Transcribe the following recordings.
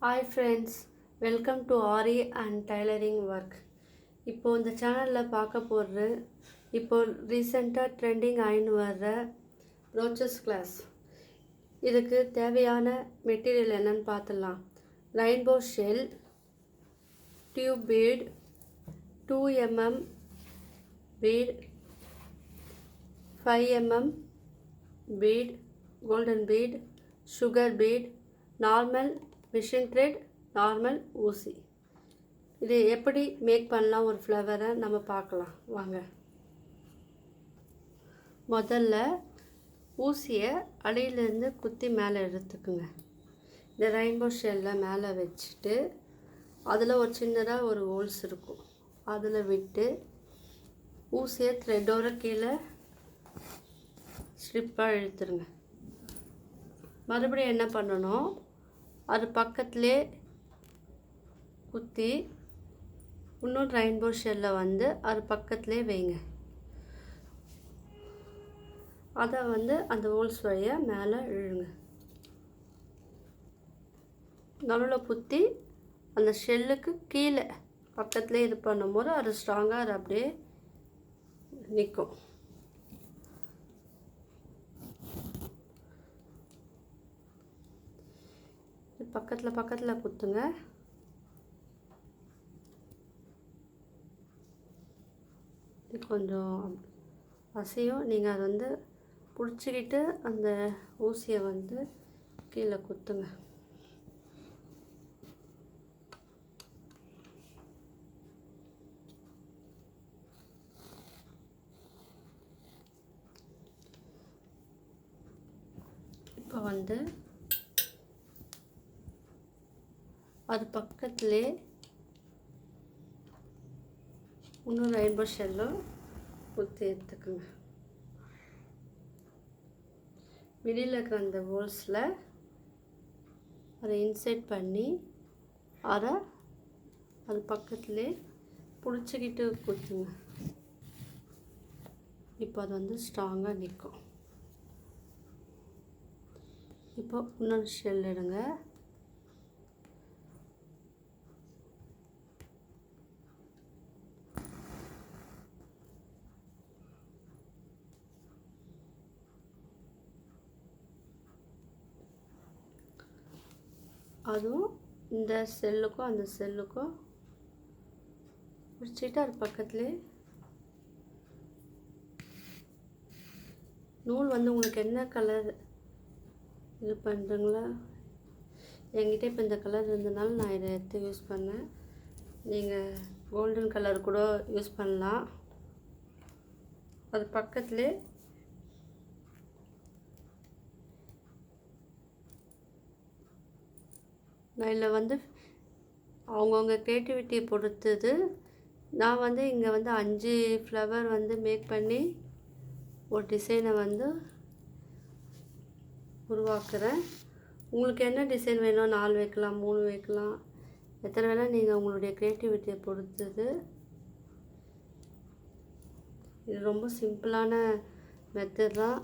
Hi friends, welcome to RE and Tailoring Work. இப்போ இந்த சேனலில் பார்க்க போகிறது இப்போ ரீசெண்டாக ட்ரெண்டிங் ஆயின்னு வர்ற ப்ரோச்சஸ் கிளாஸ். இதுக்கு தேவையான மெட்டீரியல் என்னன்னு பார்த்துடலாம். Rainbow shell, tube bead, 2mm bead, 5mm bead, golden bead, sugar bead, normal machine thread, normal ஊசி. இது எப்படி மேக் பண்ணலாம் ஒரு ஃப்ளவரை நம்ம பார்க்கலாம் வாங்க. முதல்ல ஊசியை அடியிலேருந்து குத்தி மேலே எடுத்துக்குங்க. இந்த ரெயின்போ ஷெல்லை மேலே வச்சுட்டு அதில் ஒரு சின்னதாக ஒரு ஹோல்ஸ் இருக்கும், அதில் விட்டு ஊசியை த்ரெட்டோட கீழே ஸ்ட்ரிப்பாக இழுத்துருங்க. மறுபடியும் என்ன பண்ணணும், அது பக்கத்துலேயே குத்தி இன்னும் ரெயின்போ ஷெல்லை அது பக்கத்துலேயே வைங்க. அதை அந்த ஹோல்ஸ் வழியாக மேலே இழுங்க. நடுவில் குத்தி அந்த ஷெல்லுக்கு கீழே பக்கத்துலேயே இது பண்ணும்போது அது ஸ்ட்ராங்காக அது அப்படியே நிற்கும். பக்கத்தில் குத்துங்க. இது கொஞ்சம் அசையும், நீங்கள் அதை பிடிச்சிக்கிட்டு அந்த ஊசியை கீழே குத்துங்க. இப்போ அது பக்கத்துலேயே இன்னும் ரெயின்போ ஷெல்லும் குத்தி எடுத்துக்குங்க. மிடில் இருக்கிற அந்த ஹோல்ஸில் அதை இன்சர்ட் பண்ணி அது பக்கத்துலேயே பிடிச்சிக்கிட்டு குத்துங்க. இப்போ அது ஸ்ட்ராங்காக நிற்கும். இப்போ இன்னொரு ஷெல் எடுங்க. அதுவும் இந்த செல்லுக்கும் அந்த செல்லுக்கும் பிடிச்சிட்டு அது பக்கத்துலேயே நூல் உங்களுக்கு என்ன கலர் இது பண்ணுறீங்களா, என்கிட்ட இப்போ இந்த கலர் இருந்ததுனால நான் இதை எடுத்து யூஸ் பண்ணேன். நீங்கள் கோல்டன் கலர் கூட யூஸ் பண்ணலாம். அது பக்கத்துலேயே நான் இதில் அவங்கவுங்க க்ரியேட்டிவிட்டியை பொறுத்தது. நான் இங்கே 5 ஃப்ளவர் மேக் பண்ணி ஒரு டிசைனை உருவாக்குறேன். உங்களுக்கு என்ன டிசைன் வேணும், 4 வைக்கலாம், 3 வைக்கலாம், எத்தனை வேணால் நீங்கள் உங்களுடைய க்ரியேட்டிவிட்டியை பொறுத்தது. இது ரொம்ப சிம்பிளான மெத்தட் தான்.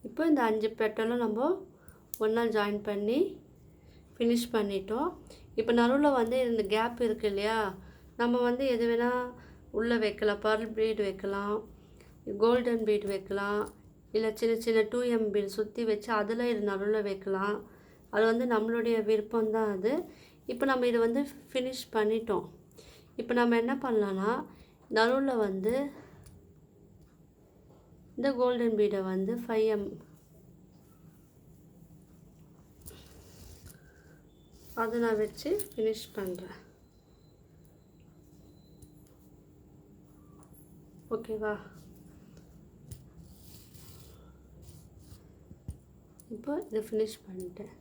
இப்போ இந்த 5 பெட்டலும் நம்ம ஒன்றா ஜாயின் பண்ணி ஃபினிஷ் பண்ணிட்டோம். இப்போ நடுவில் இந்த கேப் இருக்குது இல்லையா, நம்ம எது வேணால் உள்ளே வைக்கலாம். பர்ல் பீட் வைக்கலாம், கோல்டன் பீட் வைக்கலாம், இல்லை சின்ன சின்ன 2M பீட் சுற்றி வச்சு அதில் இது நடுவில் வைக்கலாம். அது நம்மளுடைய விருப்பம் தான் அது. இப்போ நம்ம இதை ஃபினிஷ் பண்ணிட்டோம். இப்போ நம்ம என்ன பண்ணலான்னா, நடுவில் இந்த கோல்டன் பீடை 5M அதை நான் வச்சு ஃபினிஷ் பண்ணுறேன். ஓகேவா? இப்போ இதை ஃபினிஷ் பண்ணிட்டேன்.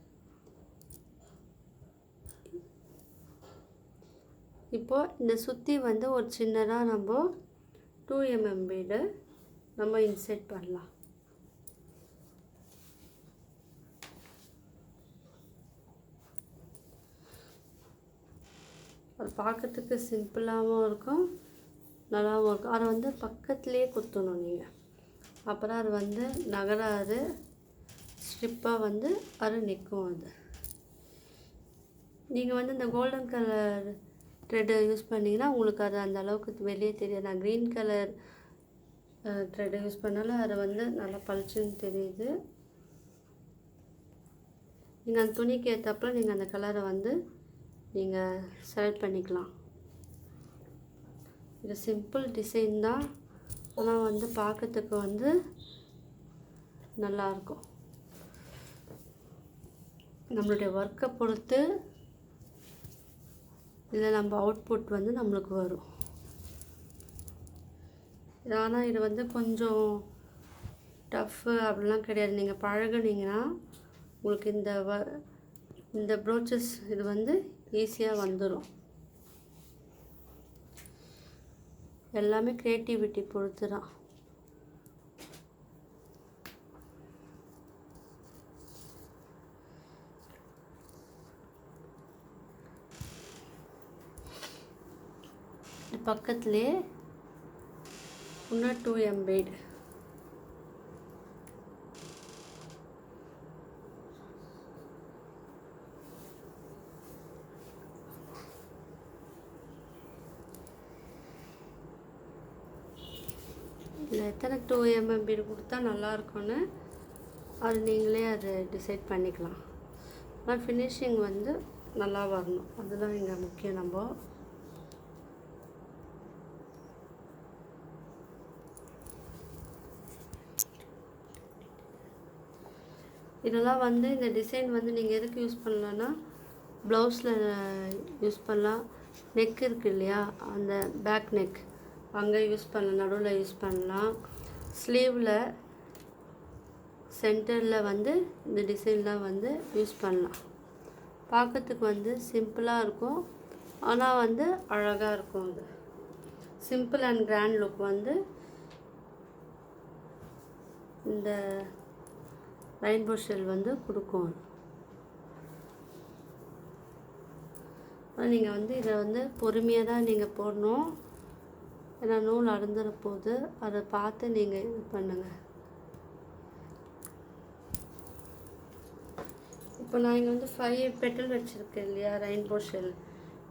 இப்போது இந்த சுற்றி ஒரு சின்னதாக நம்ம 2mm பீடு நம்ம இன்சர்ட் பண்ணலாம். அது பார்க்கறதுக்கு சிம்பிளாகவும் இருக்கும், நல்லாவும் இருக்கும். அதை பக்கத்துலேயே குத்தணும் நீங்கள், அப்போ தான் அது நகராது. ஸ்ட்ரிப்பாக வந்து அது நிற்கும். அது நீங்கள் வந்து இந்த கோல்டன் கலர் த்ரெட்டை யூஸ் பண்ணிங்கன்னா உங்களுக்கு அது அந்த அளவுக்கு வெளியே தெரியாது. நான் க்ரீன் கலர் த்ரெட்டை யூஸ் பண்ணாலும் அது வந்து நல்லா பளிச்சுன்னு தெரியுது. நீங்கள் அந்த துணிக்கு ஏற்றப்பல நீங்கள் அந்த கலரை வந்து நீங்கள் செலக்ட் பண்ணிக்கலாம். இது சிம்பிள் டிசைன் தான், ஆனால் வந்து பார்க்கறதுக்கு வந்து நல்லாயிருக்கும். நம்மளுடைய ஒர்க்கை பொறுத்து இதில் நம்ம அவுட்புட் வந்து நம்மளுக்கு வரும். ஆனால் இது வந்து கொஞ்சம் டஃப்பு அப்படிலாம் கிடையாது. நீங்கள் பழகுனீங்கன்னா உங்களுக்கு இந்த ப்ரோச்சஸ் இது வந்து ஈஸியாக வந்துடும். எல்லாமே க்ரியேட்டிவிட்டி பொறுத்து தான். பக்கத்துலேயே இன்னும் 2 எம்பெய்டு இதில் எத்தனை 2 எம்பெய்டு கொடுத்தா நல்லாயிருக்கும்னு அது நீங்களே அதை டிசைட் பண்ணிக்கலாம். ஆனால் ஃபினிஷிங் வந்து நல்லா வரணும், அதுதான் இங்கே முக்கியம். நம்ம இதெல்லாம் வந்து இந்த டிசைன் வந்து நீங்கள் எதுக்கு யூஸ் பண்ணலான்னா ப்ளவுஸில் யூஸ் பண்ணலாம். நெக் இருக்குது இல்லையா, அந்த பேக் நெக் அங்கே யூஸ் பண்ணலாம், நடுவில் யூஸ் பண்ணலாம். ஸ்லீவில் சென்டரில் வந்து இந்த டிசைன்லாம் வந்து யூஸ் பண்ணலாம். பார்க்கறதுக்கு வந்து சிம்பிளாக இருக்கும், ஆனால் வந்து அழகாக இருக்கும். அது சிம்பிள் அண்ட் கிராண்ட் லுக் வந்து இந்த ரெயின்போ ஷெல் வந்து கொடுக்கும். நீங்கள் வந்து இதை வந்து பொறுமையாக தான் நீங்கள் போடணும், ஏன்னா நூல் அறுந்துற போது அதை பார்த்து நீங்கள் இது பண்ணுங்கள். இப்போ நான் இங்கே வந்து 5 பெட்டல் வச்சுருக்கேன் இல்லையா ரெயின்போ ஷெல்.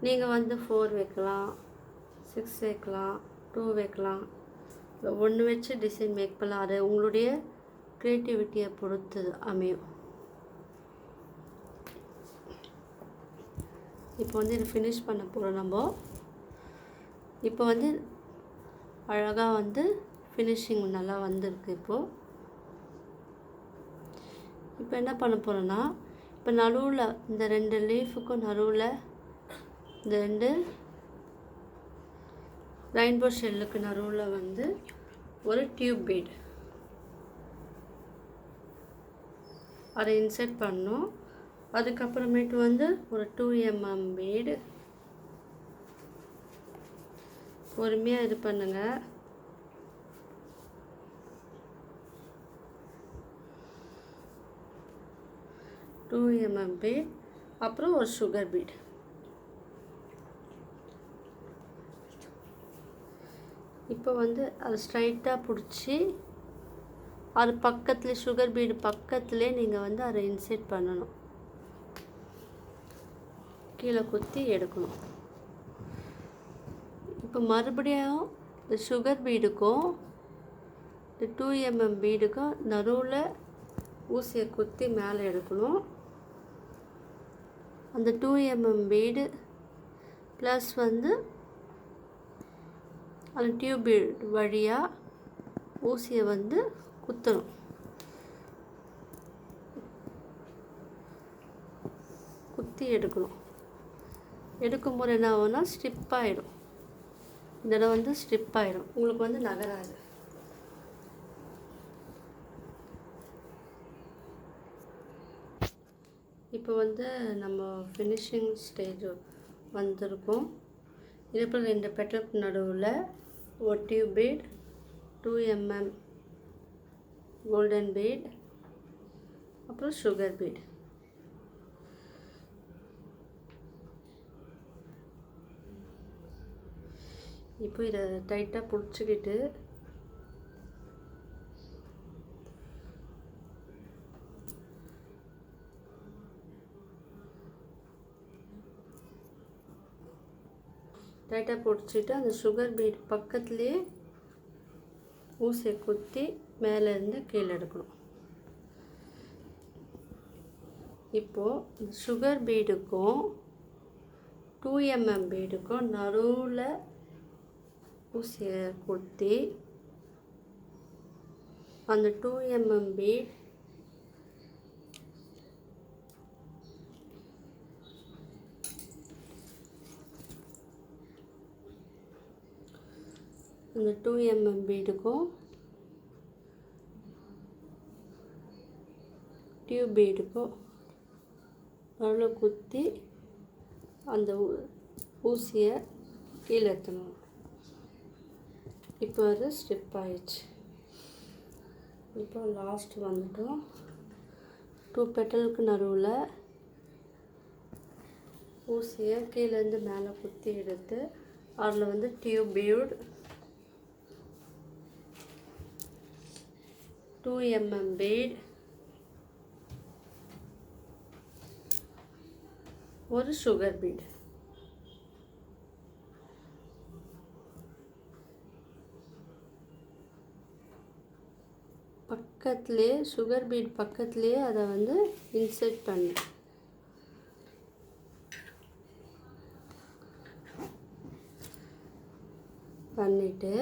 நீங்கள் வந்து 4 வைக்கலாம், 6 வைக்கலாம், 2 வைக்கலாம், 1 வச்சு டிசைன் மேக் பண்ணலாம். அது உங்களுடைய க்ரியேட்டிவிட்டியை பொறுத்து அமையும். இப்போ வந்து இதை ஃபினிஷ் பண்ண போகிறோம் நம்ம. இப்போ வந்து அழகாக வந்து ஃபினிஷிங் நல்லா வந்திருக்கு. இப்போ என்ன பண்ண போகிறோன்னா, இப்போ நடுவில் இந்த 2 லீஃபுக்கும் நடுவில் இந்த 2 ரெயின்போ ஷெல்லுக்கு நடுவில் வந்து ஒரு டியூப் பீட் அதை இன்சர்ட் பண்ணணும். அதுக்கப்புறமேட்டு வந்து ஒரு 2 mm பீடு பொறுமையாக இது பண்ணுங்கள். டூ mm பீட், அப்புறம் ஒரு சுகர் பீட். இப்போ வந்து அது ஸ்ட்ரைட்டாக பிடிச்சி அது பக்கத்துலேயே சுகர் பீடு பக்கத்துலேயே நீங்கள் வந்து அதை இன்சர்ட் பண்ணணும், கீழே குத்தி எடுக்கணும். இப்போ மறுபடியும் இந்த சுகர் பீடுக்கும் இந்த 2 mm பீடுக்கும் நடுவில் ஊசியை குத்தி மேலே எடுக்கணும். அந்த 2 mm பீடு ப்ளஸ் வந்து அந்த டியூப் பீடு வழியாக ஊசியை வந்து குத்தணும். குத்தி எடுக்கணும். எடுக்கும்போது என்ன ஆகும்னா ஸ்ட்ரிப் ஆகிடும். இந்த இடம் வந்து ஸ்ட்ரிப் ஆகிடும், உங்களுக்கு வந்து நகராது. இப்போ வந்து நம்ம ஃபினிஷிங் ஸ்டேஜ் வந்திருக்கோம். இப்போ 2 பெட்டலுக்கு நடுவில் ஒரு tube beat, 2 mm golden beat, அப்புறம் சுகர் பீட். இப்போ இதை டைட்டாக பிடிச்சிக்கிட்டு டைட்டாக பிடிச்சிட்டு அந்த சுகர் பீட் பக்கத்துலேயே ஊசியை குத்தி மேலேருந்து கீழே எடுக்கணும். இப்போது இந்த சுகர் பீடுக்கும் 2mm பீடுக்கும் நடுவில் ஊசியை குத்தி அந்த 2mm பீட் அந்த 2mm பீடுக்கும் டியூப் பீடுக்கும் நடுவில் குத்தி அந்த ஊசியை கீழே ஏற்றணும். இப்போ அது ஸ்டிப் ஆயிடுச்சு. இப்போ லாஸ்ட் வந்துட்டோம். 2 பெட்டலுக்கு நடுவில் ஊசியை கீழேருந்து மேலே குத்தி எடுத்து அதில் வந்து டியூப் பீட் 2mm பீட் ஒரு சுகர் பீட் பக்கத்துலேயே சுகர் பீட் பக்கத்துலேயே அதை வந்து இன்சர்ட் பண்ணிட்டு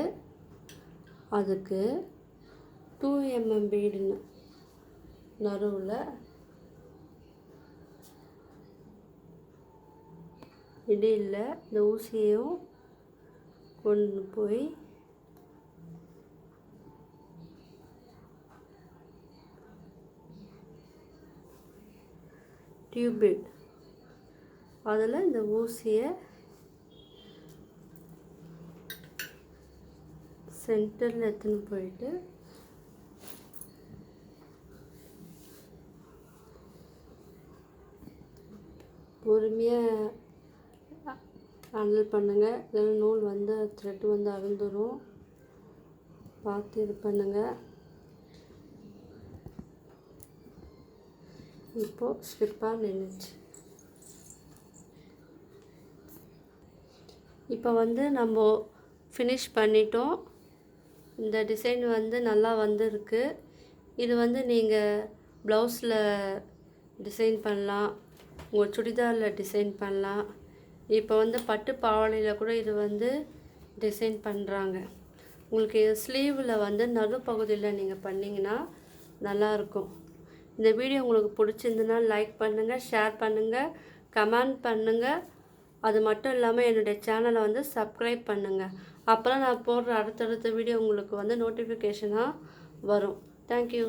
அதுக்கு 2mm பீடுன்னு நடுவில் இடையில் இந்த ஊசியையும் கொண்டு போய் டியூப் பீட் அதில் இந்த ஊசியை சென்டரில் எடுத்துன்னு போயிட்டு பொறுமையாக ஹேண்டில் பண்ணுங்கள். இல்லைன்னா நூல் வந்து த்ரெட் வந்து அறுந்துடும். பார்த்து இது பண்ணுங்கள். இப்போது ஸ்லிப்பாக நின்றுச்சு. இப்போ வந்து நம்ம ஃபினிஷ் பண்ணிட்டோம். இந்த டிசைன் வந்து நல்லா வந்திருக்கு. இது வந்து நீங்கள் ப்ளவுஸில் டிசைன் பண்ணலாம், உங்கள் சுடிதாரில் டிசைன் பண்ணலாம். இப்போ வந்து பட்டு பாவாடையில் கூட இது வந்து டிசைன் பண்ணுறாங்க. உங்களுக்கு ஸ்லீவில் வந்து நடுப்பகுதியில் நீங்கள் பண்ணிங்கன்னா நல்லாயிருக்கும். இந்த வீடியோ உங்களுக்கு பிடிச்சிருந்துன்னா லைக் பண்ணுங்கள், ஷேர் பண்ணுங்கள், கமெண்ட் பண்ணுங்கள். அது மட்டும் இல்லாமல் என்னுடைய சேனலை வந்து சப்ஸ்கிரைப் பண்ணுங்கள். அப்போ தான் நான் போடுற அடுத்தடுத்த வீடியோ உங்களுக்கு வந்து நோட்டிஃபிகேஷனாக வரும். தேங்க்யூ.